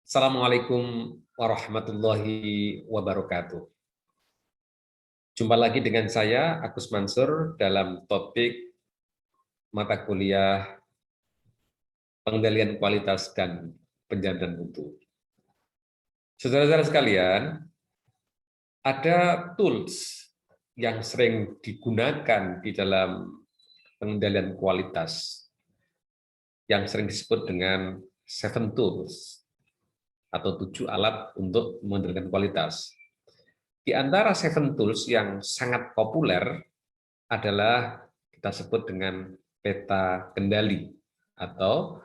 Assalamualaikum warahmatullahi wabarakatuh. Jumpa lagi dengan saya, Agus Mansur, dalam topik mata kuliah pengendalian kualitas dan penjaminan mutu. Saudara-saudara sekalian, ada tools yang sering digunakan di dalam pengendalian kualitas yang sering disebut dengan 7 tools atau 7 alat untuk mengendalikan kualitas. Di antara 7 tools yang sangat populer adalah kita sebut dengan peta kendali atau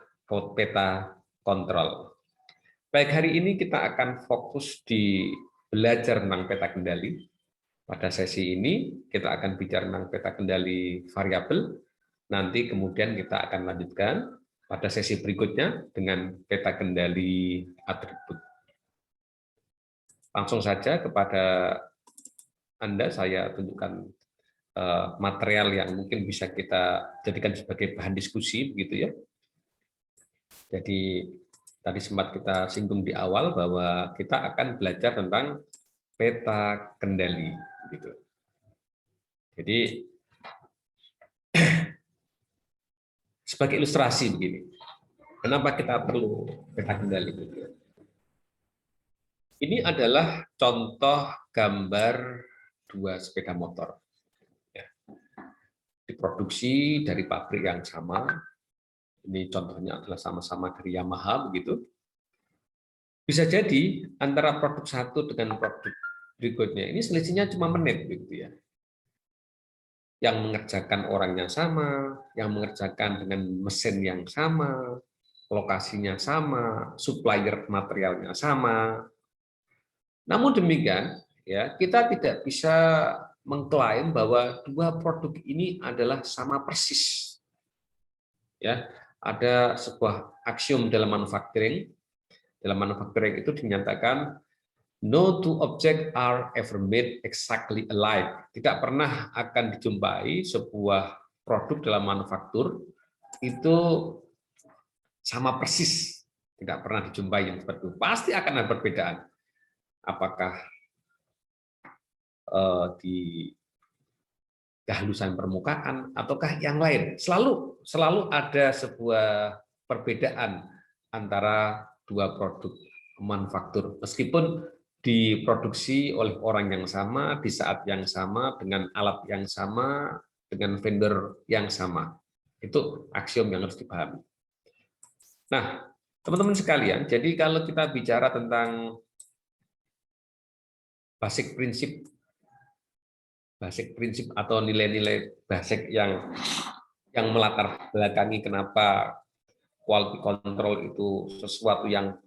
peta kontrol. Baik, hari ini kita akan fokus di belajar tentang peta kendali. Pada sesi ini kita akan bicara tentang peta kendali variabel. Nanti kemudian kita akan lanjutkan pada sesi berikutnya dengan peta kendali atribut. Langsung saja kepada Anda saya tunjukkan material yang mungkin bisa kita jadikan sebagai bahan diskusi, begitu ya. Jadi tadi sempat kita singgung di awal bahwa kita akan belajar tentang peta kendali, gitu. Jadi sebagai ilustrasi begini, kenapa kita perlu peta kendali? Ini adalah contoh gambar 2 sepeda motor. Diproduksi dari pabrik yang sama. Ini contohnya adalah sama-sama dari Yamaha, begitu. Bisa jadi antara produk satu dengan produk berikutnya ini selisihnya cuma menit, begitu ya. Yang mengerjakan orang yang sama, yang mengerjakan dengan mesin yang sama, lokasinya sama, supplier materialnya sama. Namun demikian, ya kita tidak bisa mengklaim bahwa 2 produk ini adalah sama persis. Ya, ada sebuah aksiom dalam manufacturing. Dalam manufacturing itu dinyatakan no two objects are ever made exactly alike. Tidak pernah akan dijumpai sebuah produk dalam manufaktur itu sama persis. Tidak pernah dijumpai yang seperti itu. Pasti akan ada perbedaan. Apakah di kehalusan permukaan ataukah yang lain. Selalu ada sebuah perbedaan antara 2 produk manufaktur, meskipun diproduksi oleh orang yang sama, di saat yang sama, dengan alat yang sama, dengan vendor yang sama. Itu aksiom yang harus dipahami. Nah, teman-teman sekalian, jadi kalau kita bicara tentang basic prinsip atau nilai-nilai basic yang melatar belakangi kenapa quality control itu sesuatu yang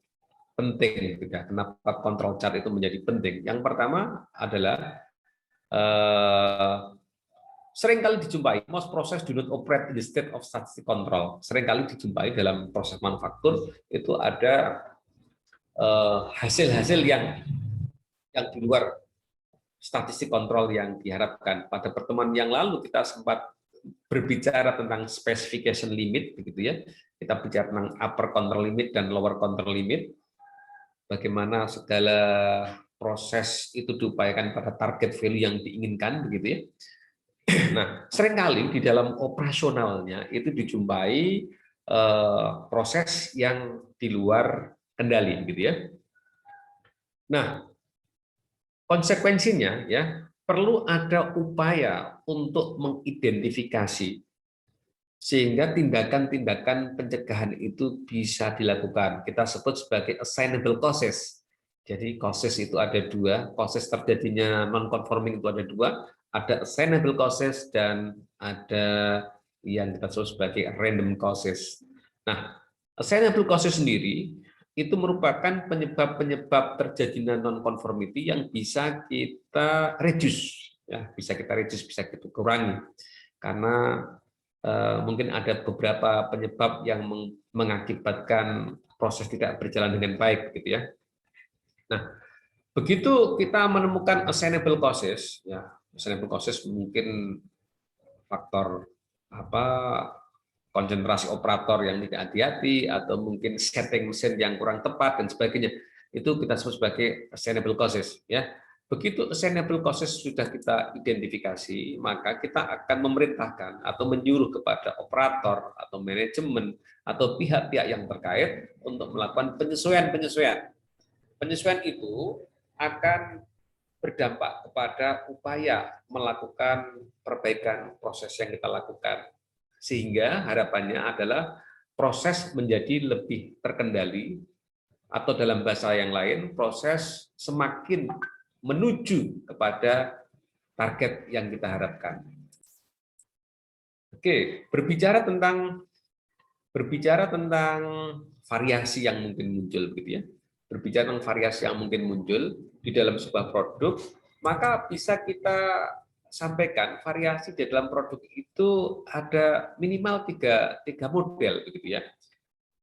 penting, gitu ya. Kenapa control chart itu menjadi penting? Yang pertama adalah seringkali dijumpai most process do not operate in the state of static control. Seringkali dijumpai dalam proses manufaktur itu ada hasil-hasil yang di luar statistik kontrol yang diharapkan. Pada pertemuan yang lalu kita sempat berbicara tentang specification limit, begitu ya. Kita bicara tentang upper control limit dan lower control limit. Bagaimana segala proses itu diupayakan pada target value yang diinginkan, begitu ya. Nah, seringkali di dalam operasionalnya itu dijumpai proses yang di luar kendali, gitu ya. Nah, konsekuensinya ya perlu ada upaya untuk mengidentifikasi sehingga tindakan-tindakan pencegahan itu bisa dilakukan. Kita sebut sebagai assignable causes. Jadi causes itu ada 2, causes terjadinya non-conforming itu ada 2, ada assignable causes dan ada yang kita sebut sebagai random causes. Nah, assignable causes sendiri itu merupakan penyebab-penyebab terjadinya non-conformity yang bisa kita reduce, ya, bisa kita kurangi, karena mungkin ada beberapa penyebab yang mengakibatkan proses tidak berjalan dengan baik, gitu ya. Nah, begitu kita menemukan assignable causes, ya, assignable causes mungkin faktor apa konsentrasi operator yang tidak hati-hati, atau mungkin setting mesin yang kurang tepat dan sebagainya. Itu kita sebut sebagai assignable causes, ya. Begitu assignable causes sudah kita identifikasi, maka kita akan memerintahkan atau menyuruh kepada operator atau manajemen atau pihak-pihak yang terkait untuk melakukan penyesuaian-penyesuaian. Penyesuaian itu akan berdampak kepada upaya melakukan perbaikan proses yang kita lakukan. Sehingga harapannya adalah proses menjadi lebih terkendali, atau dalam bahasa yang lain, proses semakin menuju kepada target yang kita harapkan. Oke, berbicara tentang variasi yang mungkin muncul, begitu ya. Berbicara tentang variasi yang mungkin muncul di dalam sebuah produk, maka bisa kita sampaikan variasi di dalam produk itu ada minimal tiga model, begitu ya.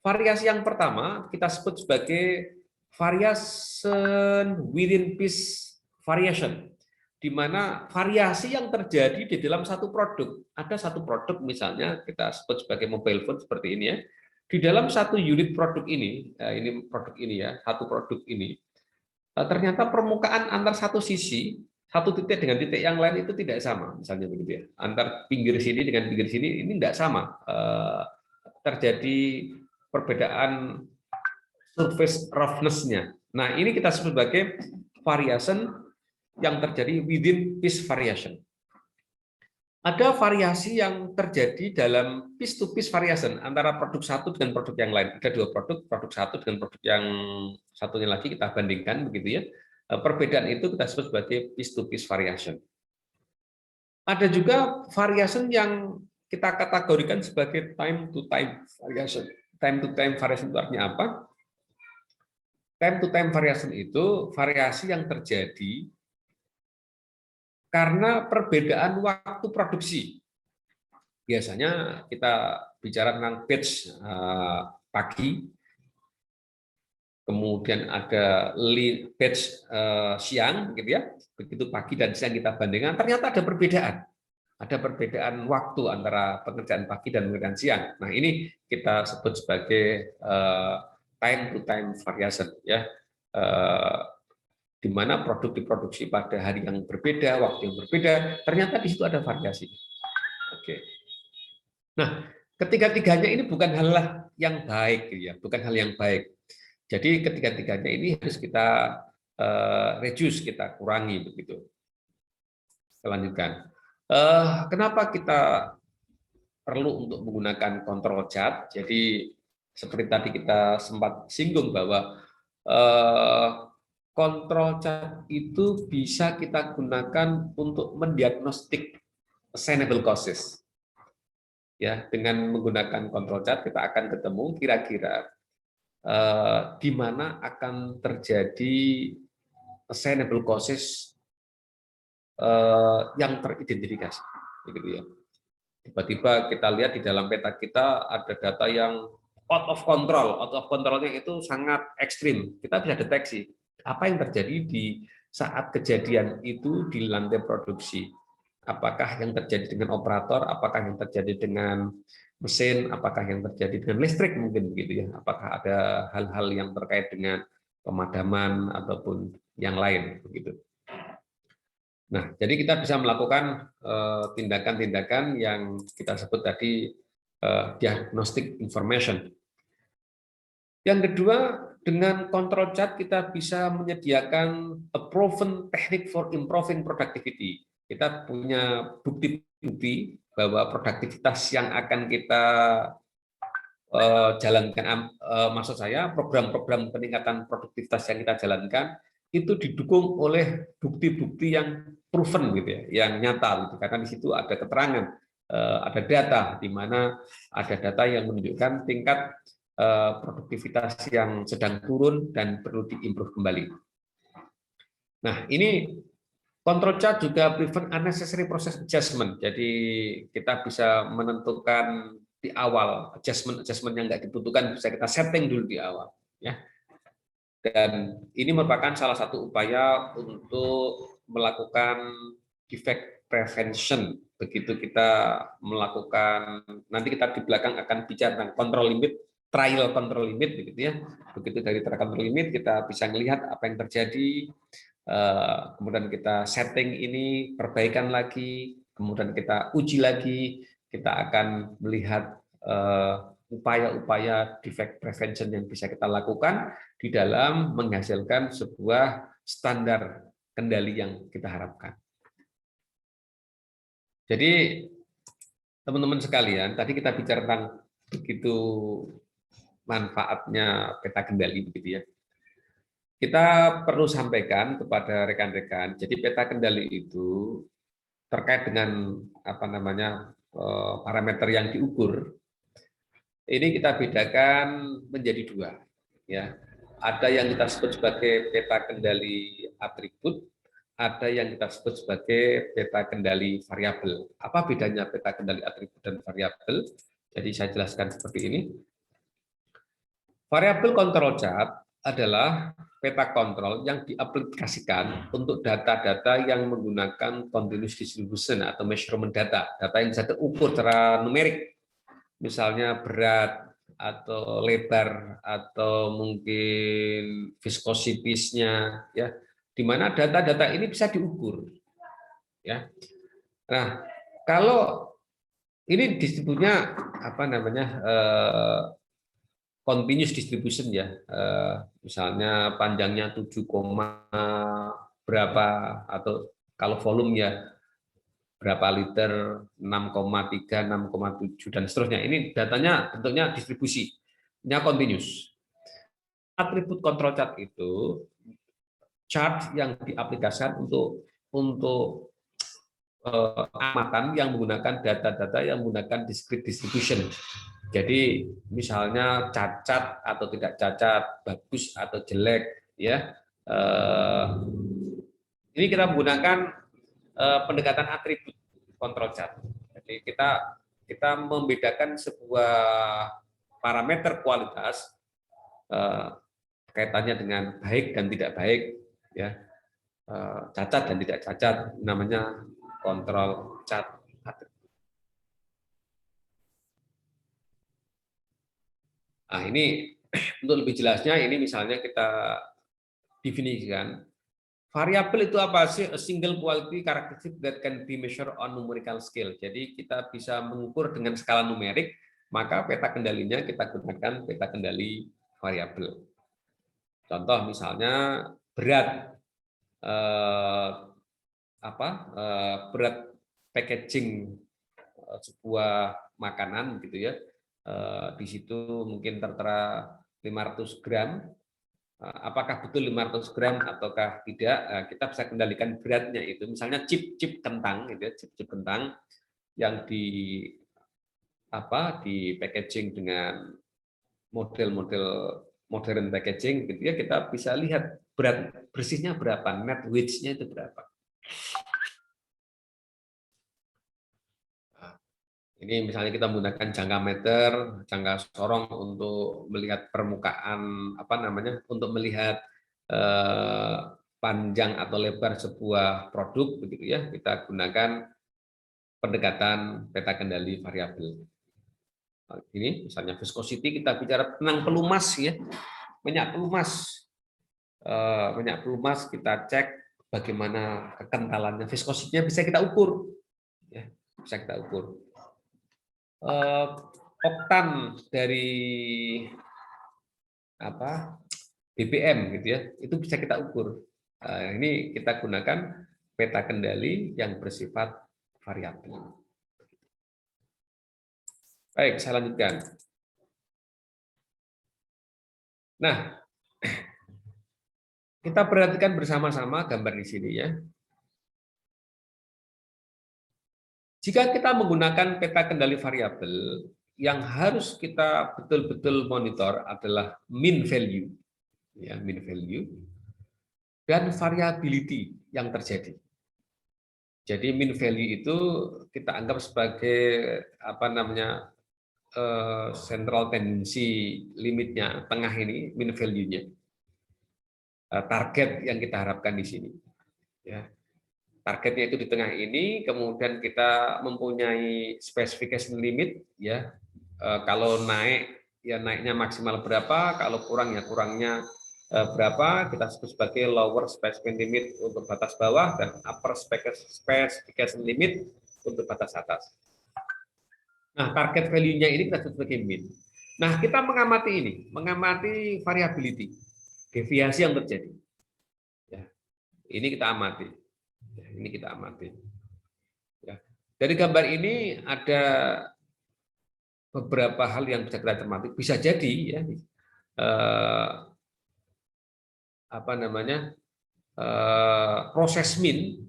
Variasi yang pertama kita sebut sebagai variation within piece variation, di mana variasi yang terjadi di dalam satu produk. Ada satu produk misalnya kita sebut sebagai mobile phone seperti ini ya. Di dalam satu unit produk ini produk ini ya, satu produk ini, ternyata permukaan antar satu sisi, satu titik dengan titik yang lain itu tidak sama, misalnya begitu ya. Antar pinggir sini dengan pinggir sini ini tidak sama. Terjadi perbedaan surface roughness-nya. Nah, ini kita sebut sebagai variation yang terjadi within piece variation. Ada variasi yang terjadi dalam piece-to-piece variation antara produk satu dengan produk yang lain. Ada dua produk satu dengan produk yang satunya lagi kita bandingkan, begitu ya. Perbedaan itu kita sebut sebagai piece-to-piece variation. Ada juga variation yang kita kategorikan sebagai time-to-time variation. Time-to-time variation itu artinya apa? Time-to-time variation itu variasi yang terjadi karena perbedaan waktu produksi. Biasanya kita bicara tentang batch pagi, kemudian ada batch siang, gitu ya. Begitu pagi dan siang kita bandingkan, ternyata ada perbedaan. Ada perbedaan waktu antara pekerjaan pagi dan pekerjaan siang. Nah, ini kita sebut sebagai time-to-time variation, ya, di mana produk diproduksi pada hari yang berbeda, waktu yang berbeda, ternyata di situ ada variasi. Oke. Nah, ketiga-tiganya ini bukan hal yang baik, ya, bukan hal yang baik. Jadi ketiga-tiganya ini harus kita reduce, kita kurangi, begitu. Kita lanjutkan. Kenapa kita perlu untuk menggunakan control chart? Jadi seperti tadi kita sempat singgung bahwa control chart itu bisa kita gunakan untuk mendiagnostik assignable causes. Ya, dengan menggunakan control chart kita akan ketemu kira-kira di mana akan terjadi assignable causes yang teridentifikasi, begitu ya. Tiba-tiba kita lihat di dalam peta kita ada data yang out of control. Out of controlnya itu sangat ekstrim. Kita bisa deteksi apa yang terjadi di saat kejadian itu di lantai produksi. Apakah yang terjadi dengan operator, apakah yang terjadi dengan mesin, apakah yang terjadi dengan listrik, mungkin begitu ya. Apakah ada hal-hal yang terkait dengan pemadaman ataupun yang lain, begitu. Nah, jadi kita bisa melakukan tindakan-tindakan yang kita sebut tadi diagnostic information. Yang kedua, dengan control chart kita bisa menyediakan a proven technique for improving productivity. Kita punya bukti-bukti bahwa produktivitas yang akan kita jalankan, maksud saya program-program peningkatan produktivitas yang kita jalankan itu didukung oleh bukti-bukti yang proven, gitu ya, yang nyata, gitu. Karena di situ ada keterangan, ada data di mana ada data yang menunjukkan tingkat produktivitas yang sedang turun dan perlu diimprove kembali. Nah, ini control chart juga prevent unnecessary process adjustment. Jadi kita bisa menentukan di awal adjustment yang nggak dibutuhkan bisa kita setting dulu di awal, ya. Dan ini merupakan salah satu upaya untuk melakukan defect prevention. Begitu kita melakukan, nanti kita di belakang akan bicara tentang control limit, trial control limit, begitu ya. Begitu dari trial control limit kita bisa melihat apa yang terjadi, kemudian kita setting ini, perbaikan lagi, kemudian kita uji lagi, kita akan melihat upaya-upaya defect prevention yang bisa kita lakukan di dalam menghasilkan sebuah standar kendali yang kita harapkan. Jadi teman-teman sekalian, tadi kita bicara tentang begitu manfaatnya peta kendali, begitu ya. Kita perlu sampaikan kepada rekan-rekan. Jadi peta kendali itu terkait dengan apa namanya parameter yang diukur. Ini kita bedakan menjadi dua, ya. Ada yang kita sebut sebagai peta kendali atribut, ada yang kita sebut sebagai peta kendali variabel. Apa bedanya peta kendali atribut dan variabel? Jadi saya jelaskan seperti ini. Variabel control chart adalah peta kontrol yang diaplikasikan untuk data-data yang menggunakan continuous distribution atau measurement data, data yang bisa terukur secara numerik. Misalnya berat atau lebar atau mungkin viscosity-nya, ya, di mana data-data ini bisa diukur, ya. Nah, kalau ini disebutnya apa namanya continuous distribution, ya, misalnya panjangnya 7, berapa, atau kalau volume ya berapa liter, 6,3, 6,7, dan seterusnya. Ini datanya bentuknya distribusinya continuous. Atribut control chart itu chart yang diaplikasikan untuk amatan yang menggunakan data-data yang menggunakan discrete distribution. Jadi misalnya cacat atau tidak cacat, bagus atau jelek, ya. Ini kita menggunakan pendekatan atribut control chart. Jadi kita membedakan sebuah parameter kualitas kaitannya dengan baik dan tidak baik, ya, cacat dan tidak cacat, namanya control chart. Nah, ini untuk lebih jelasnya, ini misalnya kita definisikan. Variabel itu apa sih? A single quality characteristic that can be measured on numerical scale. Jadi kita bisa mengukur dengan skala numerik, maka peta kendalinya kita gunakan peta kendali variabel. Contoh misalnya berat, berat packaging sebuah makanan, gitu ya. Di situ mungkin tertera 500 gram. Apakah betul 500 gram ataukah tidak, kita bisa kendalikan beratnya itu. Misalnya chip kentang, gitu ya, chip kentang yang di packaging dengan model-model modern packaging, gitu ya, kita bisa lihat berat bersihnya berapa, net weight-nya itu berapa. Ini misalnya kita menggunakan jangka meter, jangka sorong untuk melihat permukaan, untuk melihat panjang atau lebar sebuah produk, begitu ya. Kita gunakan pendekatan peta kendali variabel. Ini misalnya viscosity, kita bicara tentang pelumas, ya, minyak pelumas kita cek bagaimana kekentalannya, viskositinya bisa kita ukur, ya, bisa kita ukur. Oktan dari BBM, gitu ya, itu bisa kita ukur. Ini kita gunakan peta kendali yang bersifat variabel. Baik, saya lanjutkan. Nah, kita perhatikan bersama-sama gambar di sini, ya. Jika kita menggunakan peta kendali variabel, yang harus kita betul-betul monitor adalah mean value, ya, mean value, dan variability yang terjadi. Jadi mean value itu kita anggap sebagai central tendency limitnya, tengah ini mean value-nya, target yang kita harapkan di sini, ya. targetnya itu di tengah ini, kemudian kita mempunyai specification limit, ya. Kalau naik, ya naiknya maksimal berapa, kalau kurang ya kurangnya berapa, kita sebut sebagai lower specification limit untuk batas bawah dan upper specification limit untuk batas atas. Nah, target value-nya ini kita sebut sebagai min. Nah, kita mengamati ini, mengamati variability, deviasi yang terjadi. Ya, ini kita amati. Ya, ini kita amati. Ya. Dari gambar ini ada beberapa hal yang bisa kita cermati. Bisa jadi ya, apa namanya, proses min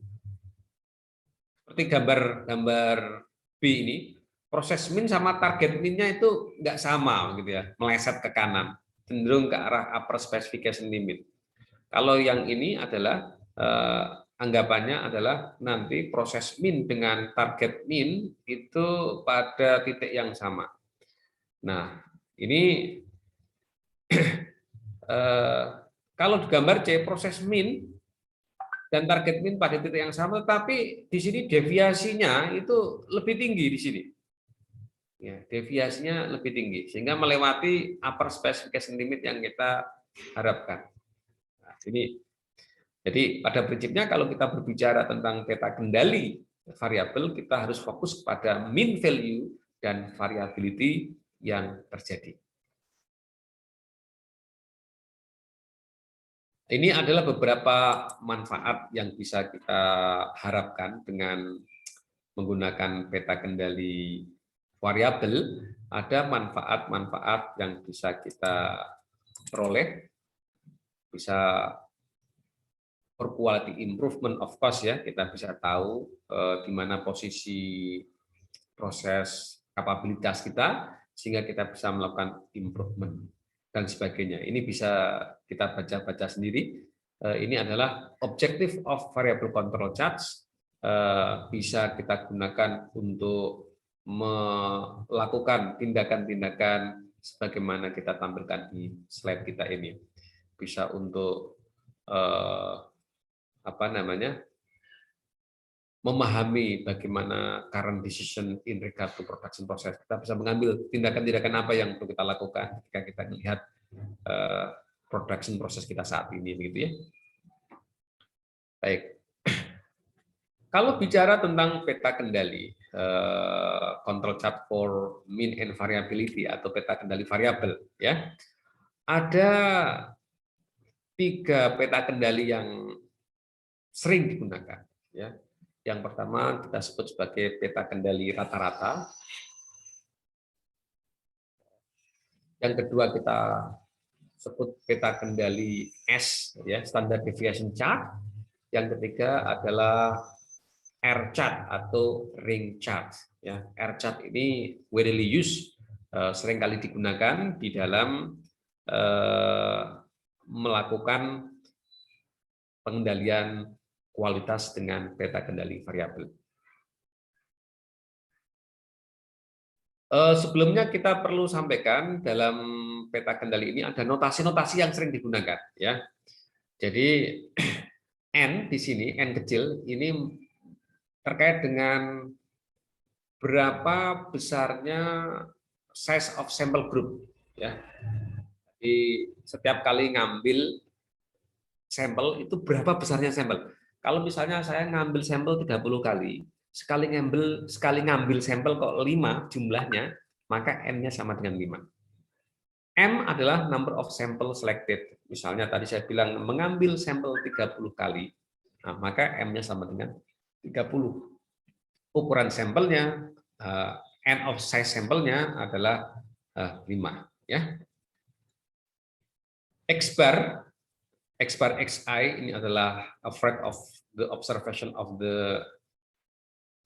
seperti gambar B ini, proses min sama target minnya itu nggak sama gitu ya, meleset ke kanan, cenderung ke arah upper specification limit. Kalau yang ini adalah anggapannya adalah nanti proses min dengan target min itu pada titik yang sama. Nah, ini kalau di gambar C proses min dan target min pada titik yang sama, tapi di sini deviasinya itu lebih tinggi di sini. Ya, deviasinya lebih tinggi sehingga melewati upper specification limit yang kita harapkan. Nah, ini jadi pada prinsipnya kalau kita berbicara tentang peta kendali variabel, kita harus fokus pada mean value dan variability yang terjadi. Ini adalah beberapa manfaat yang bisa kita harapkan dengan menggunakan peta kendali variabel. Ada manfaat-manfaat yang bisa kita peroleh, bisa for quality improvement of course ya, kita bisa tahu di mana posisi proses kapabilitas kita sehingga kita bisa melakukan improvement dan sebagainya. Ini bisa kita baca-baca sendiri. Ini adalah objective of variable control charts, bisa kita gunakan untuk melakukan tindakan-tindakan sebagaimana kita tampilkan di slide kita ini. Bisa untuk apa namanya, memahami bagaimana current decision in regard to production process. Kita bisa mengambil tindakan-tindakan apa yang perlu kita lakukan ketika kita melihat production process kita saat ini, begitu ya. Baik. Kalau bicara tentang peta kendali, control chart for mean and variability atau peta kendali variabel, ya, ada 3 peta kendali yang sering digunakan. Ya, yang pertama kita sebut sebagai peta kendali rata-rata. Yang kedua kita sebut peta kendali S, ya, standard deviation chart. Yang ketiga adalah R chart atau ring chart. Ya, R chart ini widely used, seringkali digunakan di dalam melakukan pengendalian kualitas dengan peta kendali variabel. Sebelumnya kita perlu sampaikan dalam peta kendali ini ada notasi-notasi yang sering digunakan. Ya, jadi N di sini, N kecil ini terkait dengan berapa besarnya size of sample group. Ya, jadi setiap kali ngambil sampel itu berapa besarnya sampel. Kalau misalnya saya ngambil sampel 30 kali, sekali ngambil sampel kok 5 jumlahnya, maka N-nya sama dengan 5. M adalah number of sample selected. Misalnya tadi saya bilang mengambil sampel 30 kali, nah, maka M-nya sama dengan 30. Ukuran sampelnya, N of size sampelnya adalah 5. Ya. X bar XI ini adalah a rate of the observation of the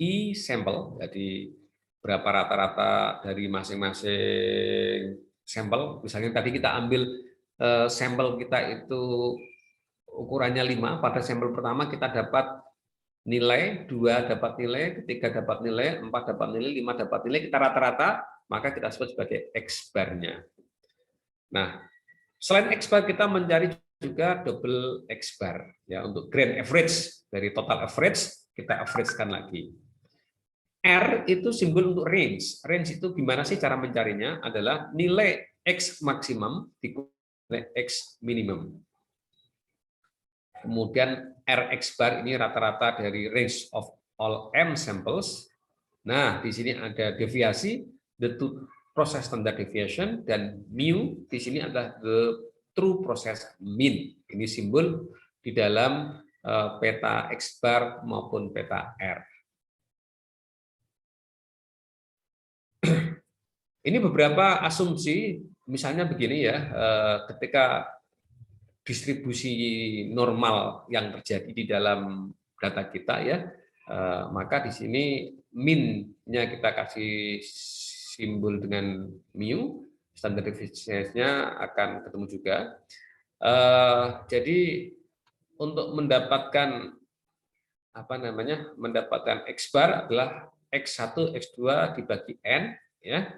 E sample, jadi berapa rata-rata dari masing-masing sampel. Misalnya tadi kita ambil sampel kita itu ukurannya 5, pada sampel pertama kita dapat nilai, 2 dapat nilai, 3 dapat nilai, 4 dapat nilai, 5 dapat nilai, kita rata-rata, maka kita sebut sebagai X bar-nya. Nah, selain X bar kita mencari juga double X bar ya, untuk grand average. Dari total average kita averagekan lagi. R itu simbol untuk range. Range itu gimana sih cara mencarinya? Adalah nilai X maksimum dikurangi nilai X minimum. Kemudian Rx bar ini rata-rata dari range of all M samples. Nah, di sini ada deviasi, the two process standard deviation, dan mu di sini adalah the true process mean. Ini simbol di dalam peta X bar maupun peta R. Ini beberapa asumsi, misalnya begini ya, ketika distribusi normal yang terjadi di dalam data kita ya, maka di sini min-nya kita kasih simbol dengan mu, standar deviasinya akan ketemu juga. Jadi untuk mendapatkan mendapatkan X bar adalah X1 X2 dibagi N ya.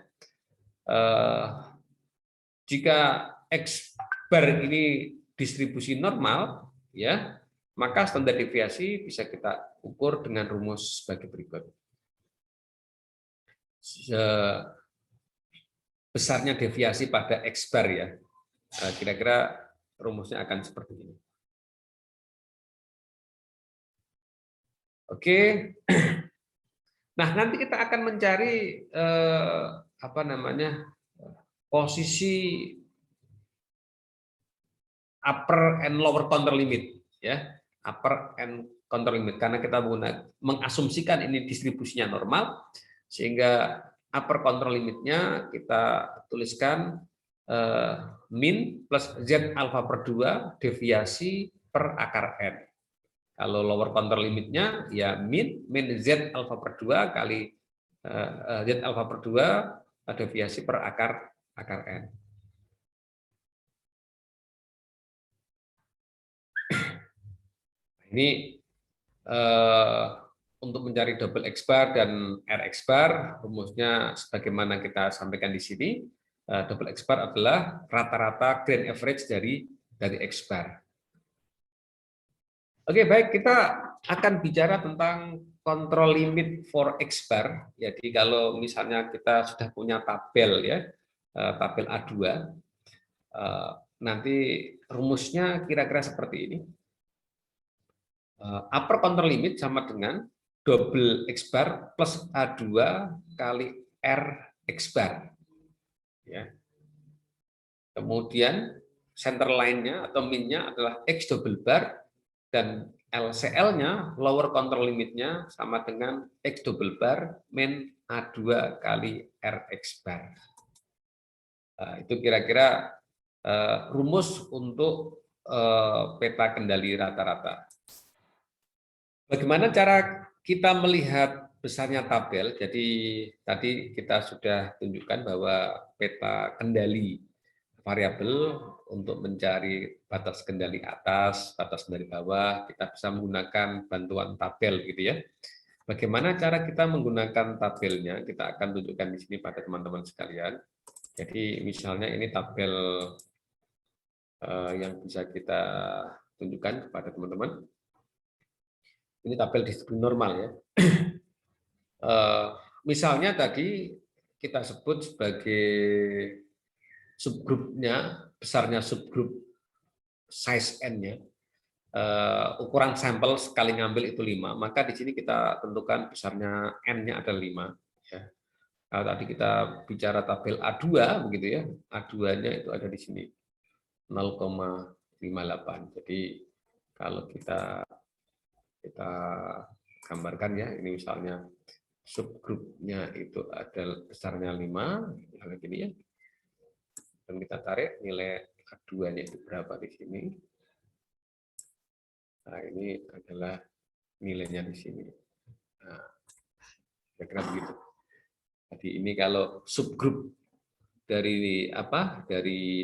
Jika X bar ini distribusi normal ya, maka standar deviasi bisa kita ukur dengan rumus sebagai berikut. Besarnya deviasi pada X bar ya, kira-kira rumusnya akan seperti ini. Oke. Nah, nanti kita akan mencari posisi upper and lower counter limit ya, upper and counter limit, karena kita mengasumsikan ini distribusinya normal, sehingga upper counter limitnya kita tuliskan min plus Z alfa per 2 deviasi per akar N. Kalau lower counter limitnya ya min Z alfa per 2 kali Z alfa per 2 deviasi per akar N. Ini untuk mencari double X bar dan Rx bar, rumusnya sebagaimana kita sampaikan di sini. Double X bar adalah rata-rata grand average dari X bar. Oke, baik, kita akan bicara tentang control limit for X bar. Jadi kalau misalnya kita sudah punya tabel ya, tabel A2, nanti rumusnya kira-kira seperti ini. Upper counter limit sama dengan double X bar plus A2 kali R X bar. Ya. Kemudian center line-nya atau min-nya adalah X double bar, dan LCL-nya, lower counter limit-nya sama dengan X double bar min A2 kali RX bar. Itu kira-kira rumus untuk peta kendali rata-rata. Bagaimana cara kita melihat besarnya tabel? Jadi tadi kita sudah tunjukkan bahwa peta kendali variabel untuk mencari batas kendali atas, batas kendali bawah, kita bisa menggunakan bantuan tabel gitu ya. Bagaimana cara kita menggunakan tabelnya? Kita akan tunjukkan di sini pada teman-teman sekalian. Jadi misalnya ini tabel yang bisa kita tunjukkan kepada teman-teman. Ini tabel distribusi normal ya. Misalnya tadi kita sebut sebagai subgrupnya, besarnya subgrup size N-nya, ukuran sampel sekali ngambil itu 5, maka di sini kita tentukan besarnya N-nya adalah 5. Ya. Kalau tadi kita bicara tabel A2, begitu ya, A2-nya itu ada di sini, 0,58. Jadi kalau kita gambarkan ya, ini misalnya subgrupnya itu ada besarnya 5, misalnya gini ya, dan kita tarik nilai A2-nya itu berapa di sini. Nah, ini adalah nilainya di sini. Nah, kira-kira begitu. Jadi ini kalau subgrup dari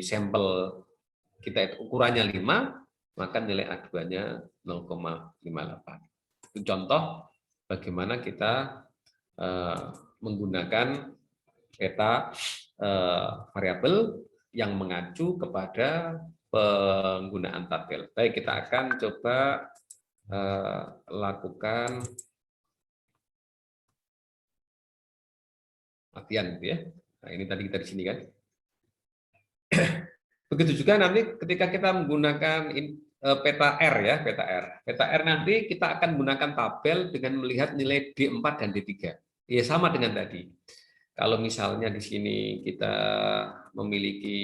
sampel kita itu ukurannya 5, maka nilai A2-nya 0,58. Itu contoh bagaimana kita menggunakan peta variabel yang mengacu kepada penggunaan tabel. Baik, kita akan coba lakukan latihan, gitu ya. Nah, ini tadi kita di sini kan. Begitu juga nanti ketika kita menggunakan peta R ya, peta R. Peta R nanti kita akan menggunakan tabel dengan melihat nilai D4 dan D3. Ya sama dengan tadi. Kalau misalnya di sini kita memiliki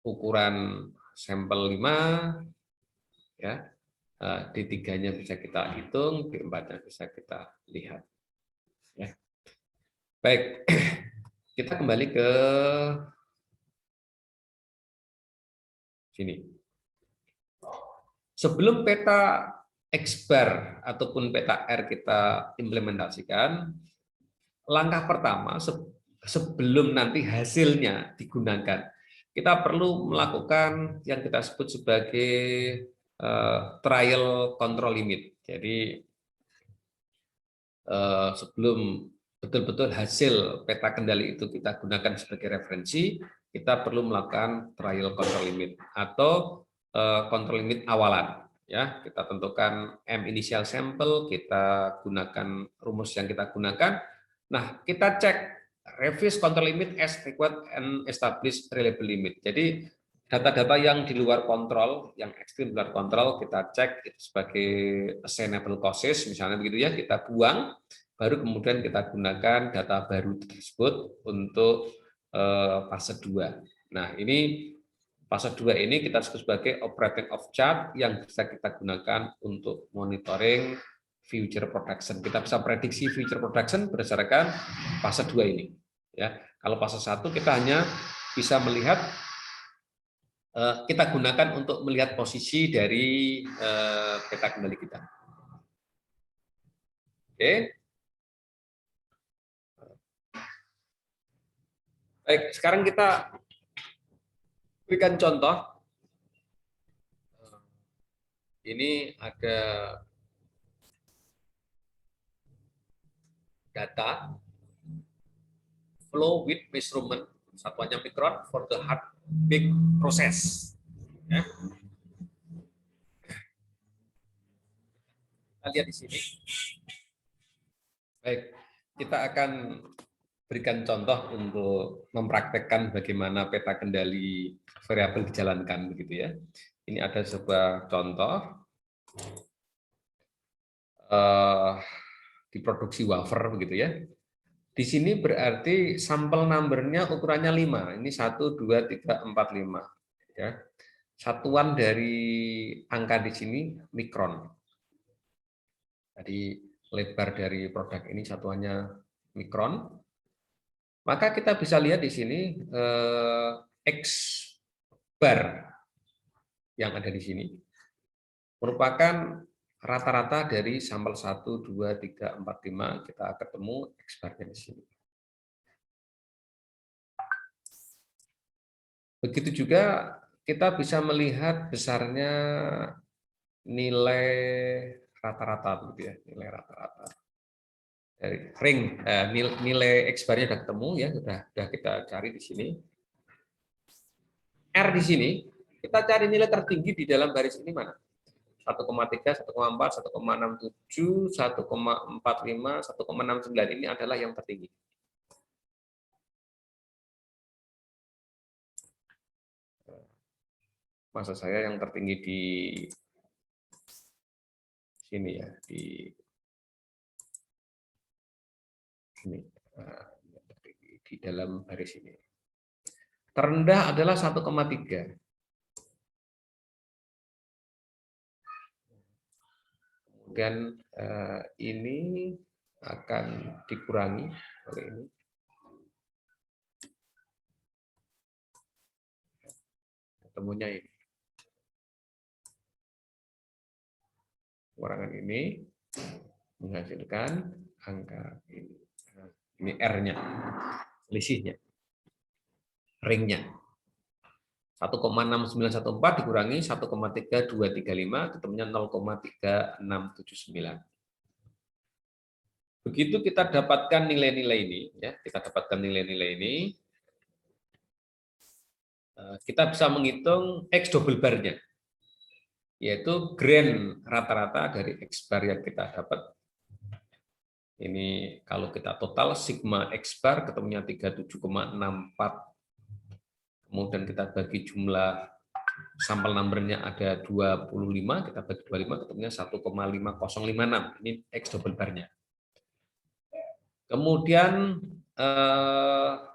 ukuran sampel 5 ya, D3-nya bisa kita hitung, D4-nya bisa kita lihat. Ya. Baik, kita kembali ke sini. Sebelum peta X-bar ataupun peta R kita implementasikan, langkah pertama sebelum nanti hasilnya digunakan, kita perlu melakukan yang kita sebut sebagai trial control limit. Jadi sebelum betul-betul hasil peta kendali itu kita gunakan sebagai referensi, kita perlu melakukan trial control limit atau control limit awalan. Ya, kita tentukan M initial sampel, kita gunakan rumus yang kita gunakan. Nah, kita cek revise control limit as required and establish reliable limit. Jadi data-data yang di luar kontrol, yang ekstrim di luar kontrol, kita cek itu sebagai assignable causes, misalnya begitu ya, kita buang, baru kemudian kita gunakan data baru tersebut untuk fase 2. Nah, ini fase 2 ini kita sebut sebagai operating off chart yang bisa kita gunakan untuk monitoring future production. Kita bisa prediksi future production berdasarkan fase 2 ini. Ya, kalau fase 1 kita hanya bisa melihat, kita gunakan untuk melihat posisi dari peta kendali kita. Oke. Baik, sekarang kita berikan contoh. Ini ada data flow with measurement, satuannya mikron for the hard bake process. Ya. Kita lihat di sini. Baik, kita akan berikan contoh untuk mempraktekkan bagaimana peta kendali variabel dijalankan begitu ya. Ini ada sebuah contoh diproduksi wafer begitu ya. Di sini berarti sampel number-nya ukurannya 5. Ini 1 2 3 4 5 ya. Satuan dari angka di sini mikron. Jadi lebar dari produk ini satuannya mikron. Maka kita bisa lihat di sini X bar yang ada di sini merupakan rata-rata dari sampel 1, 2, 3, 4, 5, kita ketemu X bar-nya di sini. Begitu juga kita bisa melihat besarnya nilai rata-rata, begitu ya, nilai rata-rata dari ring, nilai X bar-nya sudah ketemu ya, sudah kita cari di sini. R di sini kita cari nilai tertinggi di dalam baris ini mana? 1,3, 1,4, 1,67, 1,45, 1,69 ini adalah yang tertinggi. Maksud saya yang tertinggi di sini ya, di sini, di dalam baris ini. Terendah adalah 1,3. Kemudian ini akan dikurangi oleh ini. Ketemunya ini. Kurangan ini menghasilkan angka ini. Ini R-nya, selisihnya, ringnya. 1,6914 dikurangi 1,3235, ketemunya 0,3679. Begitu kita dapatkan nilai-nilai ini, ya, kita dapatkan nilai-nilai ini, kita bisa menghitung X double bar-nya, yaitu grand rata-rata dari X bar yang kita dapat. Ini kalau kita total sigma X bar ketemunya 37,64. Kemudian kita bagi jumlah sampel number-nya ada 25, kita bagi 25 ketemunya 1,5056. Ini X double bar-nya. Kemudian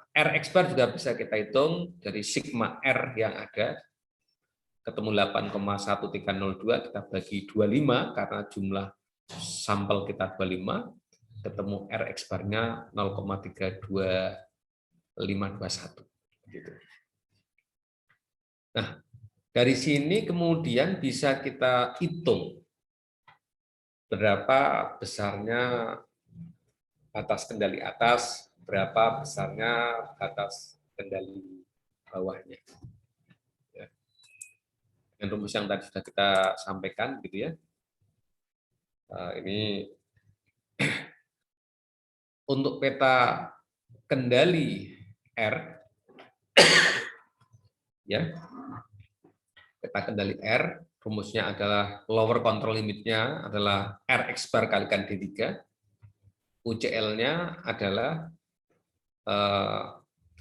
Rx bar juga bisa kita hitung dari sigma R yang ada, ketemu 8,1302, kita bagi 25 karena jumlah sampel kita 25, ketemu Rx bar-nya 0,32521. Gitu. Nah, dari sini kemudian bisa kita hitung berapa besarnya batas kendali atas, berapa besarnya batas kendali bawahnya. Ya. Dengan rumus yang tadi sudah kita sampaikan, gitu ya. Ini untuk peta kendali R, ya, peta kendali R, rumusnya adalah lower control limitnya adalah Rx bar kalikan D3, UCL-nya adalah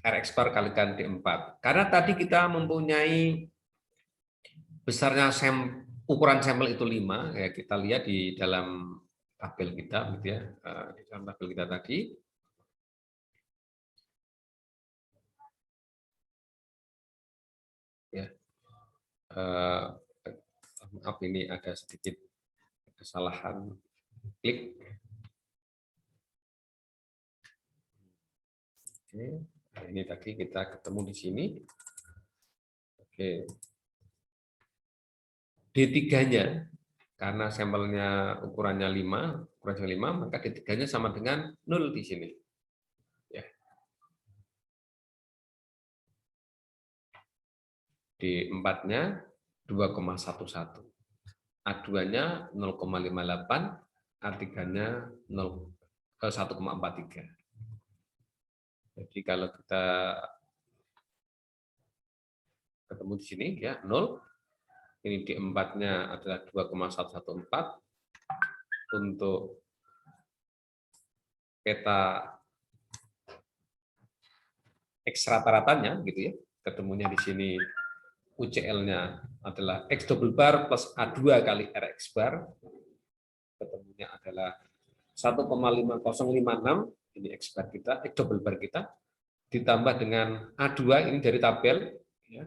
Rx bar kalikan D4. Karena tadi kita mempunyai besarnya ukuran sampel itu 5, ya kita lihat di dalam tabel kita, gitu ya, di dalam tabel kita tadi. Ya, maaf ini ada sedikit kesalahan klik. Oke, ini tadi kita ketemu di sini. Oke. D3-nya, karena sampelnya ukurannya 5, maka D3-nya sama dengan 0 di sini. Ya. D4-nya 2,11. A2-nya 0,58, A3-nya 1,43. Jadi kalau kita ketemu di sini, ya 0. Ini D4-nya adalah 2,114. Untuk peta X rata-ratanya, gitu ya, ketemunya di sini UCL-nya adalah X double bar plus A2 kali Rx bar, ketemunya adalah 1,5056, ini X bar kita, X double bar kita, ditambah dengan A2, ini dari tabel, ya,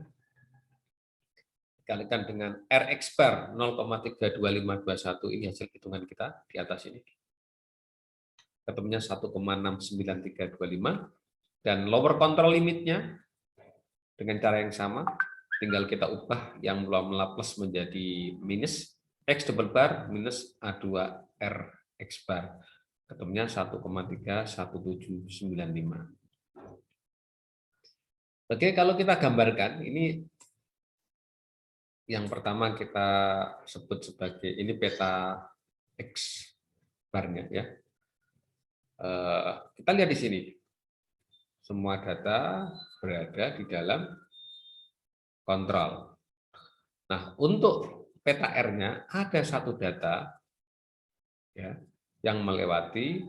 dikalikan dengan Rx bar 0,32521, ini hasil hitungan kita di atas ini. Ketemunya 1,69325, dan lower control limitnya dengan cara yang sama, tinggal kita ubah yang mula-mula plus menjadi minus, X double bar minus A2R X bar. Ketemunya 1,31795. Oke, kalau kita gambarkan, ini yang pertama kita sebut sebagai, ini peta X barnya, ya. Kita lihat di sini, semua data berada di dalam kontrol. Nah, untuk peta R-nya ada satu data, ya, yang melewati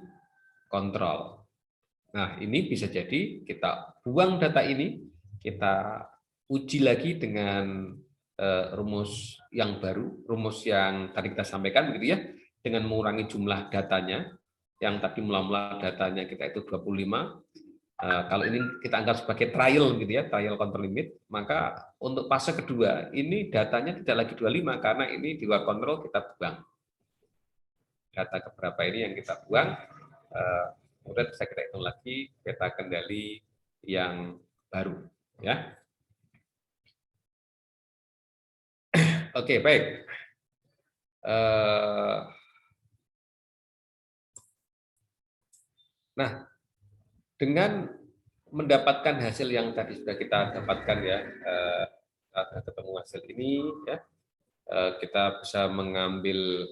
kontrol. Nah, ini bisa jadi kita buang data ini, kita uji lagi dengan rumus yang baru, rumus yang tadi kita sampaikan, begitu ya, dengan mengurangi jumlah datanya, yang tadi mula-mula datanya kita itu 25, kalau ini kita anggap sebagai trial, gitu ya, trial control limit, maka untuk fase kedua ini datanya tidak lagi 25 karena ini di luar kontrol, kita buang. Data keberapa ini yang kita buang, kemudian bisa kita hitung lagi peta kendali yang baru, ya. Oke, baik. Nah, dengan mendapatkan hasil yang tadi sudah kita dapatkan, ya, ketemu hasil ini, ya, kita bisa mengambil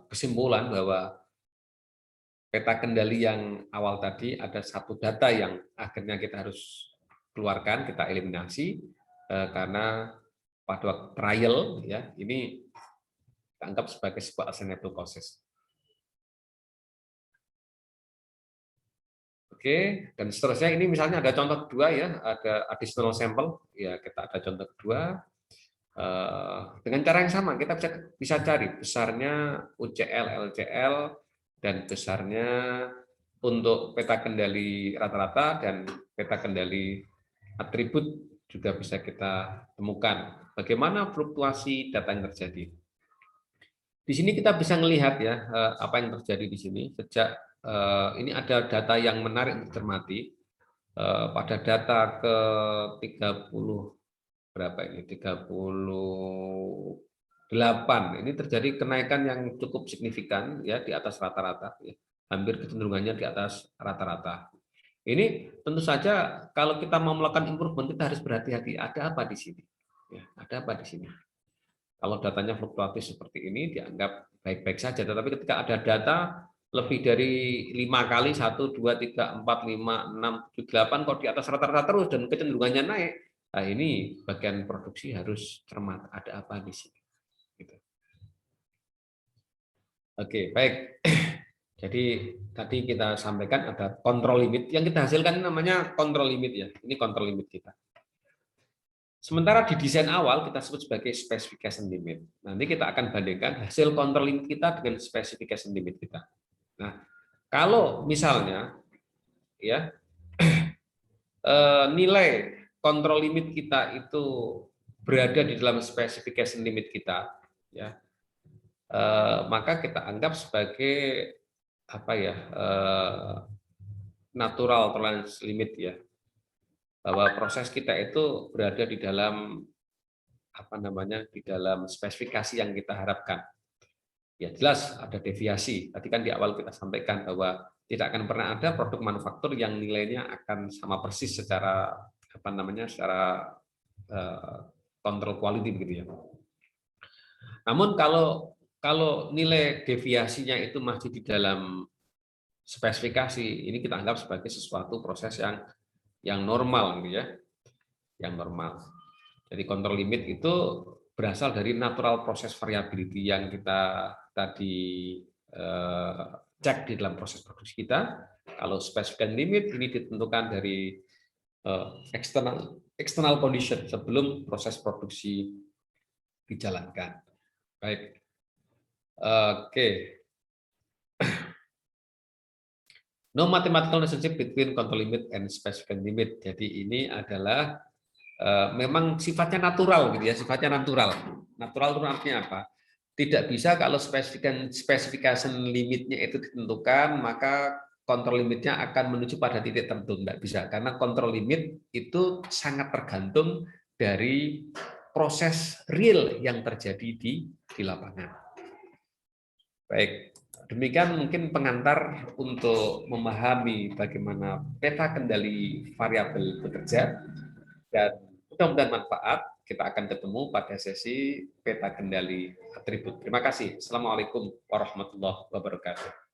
kesimpulan bahwa peta kendali yang awal tadi ada satu data yang akhirnya kita harus keluarkan, kita eliminasi karena pada waktu trial ya ini kita anggap sebagai sebuah assignable process. Oke, dan seterusnya ini misalnya ada contoh kedua ya, ada additional sample ya, kita ada contoh kedua dengan cara yang sama kita bisa cari besarnya UCL, LCL dan besarnya untuk peta kendali rata-rata dan peta kendali atribut juga bisa kita temukan bagaimana fluktuasi data yang terjadi. Di sini kita bisa melihat ya apa yang terjadi di sini sejak ini ada data yang menarik untuk dicermati pada data ke 30 berapa ini 38 ini terjadi kenaikan yang cukup signifikan ya di atas rata-rata ya. Hampir kecenderungannya di atas rata-rata. Ini tentu saja kalau kita mau melakukan improvement kita harus berhati-hati ada apa di sini ya, ada apa di sini. Kalau datanya fluktuatif seperti ini dianggap baik-baik saja, tetapi ketika ada data lebih dari 5 kali 1, 2, 3, 4, 5, 6, 7, 8 kok di atas rata-rata terus dan kecenderungannya naik, nah ini bagian produksi harus cermat ada apa di sini. Gitu. Oke, baik. Jadi tadi kita sampaikan ada kontrol limit yang kita hasilkan namanya kontrol limit ya. Ini kontrol limit kita. Sementara di desain awal kita sebut sebagai specification limit. Nanti kita akan bandingkan hasil kontrol limit kita dengan specification limit kita. Nah, kalau misalnya ya nilai kontrol limit kita itu berada di dalam specification limit kita, ya, maka kita anggap sebagai apa ya natural tolerance limit ya, bahwa proses kita itu berada di dalam apa namanya di dalam spesifikasi yang kita harapkan. Ya jelas ada deviasi. Tadi kan di awal kita sampaikan bahwa tidak akan pernah ada produk manufaktur yang nilainya akan sama persis secara apa namanya secara kontrol quality begitu ya. Namun kalau nilai deviasinya itu masih di dalam spesifikasi, ini kita anggap sebagai sesuatu proses yang normal gitu ya, yang normal. Jadi kontrol limit itu berasal dari natural proses variability yang kita tadi cek di dalam proses produksi kita. Kalau specification limit ini ditentukan dari external condition sebelum proses produksi dijalankan. Baik, oke. No mathematical relationship between control limit and specification limit. Jadi ini adalah memang sifatnya natural gitu ya, sifatnya natural. Natural itu artinya apa? Tidak bisa kalau specification limitnya itu ditentukan, maka kontrol limitnya akan menuju pada titik tertentu. Tidak bisa, karena kontrol limit itu sangat tergantung dari proses real yang terjadi di lapangan. Baik, demikian mungkin pengantar untuk memahami bagaimana peta kendali variabel bekerja, dan mudah-mudahan manfaat. Kita akan ketemu pada sesi peta kendali atribut. Terima kasih. Assalamualaikum warahmatullahi wabarakatuh.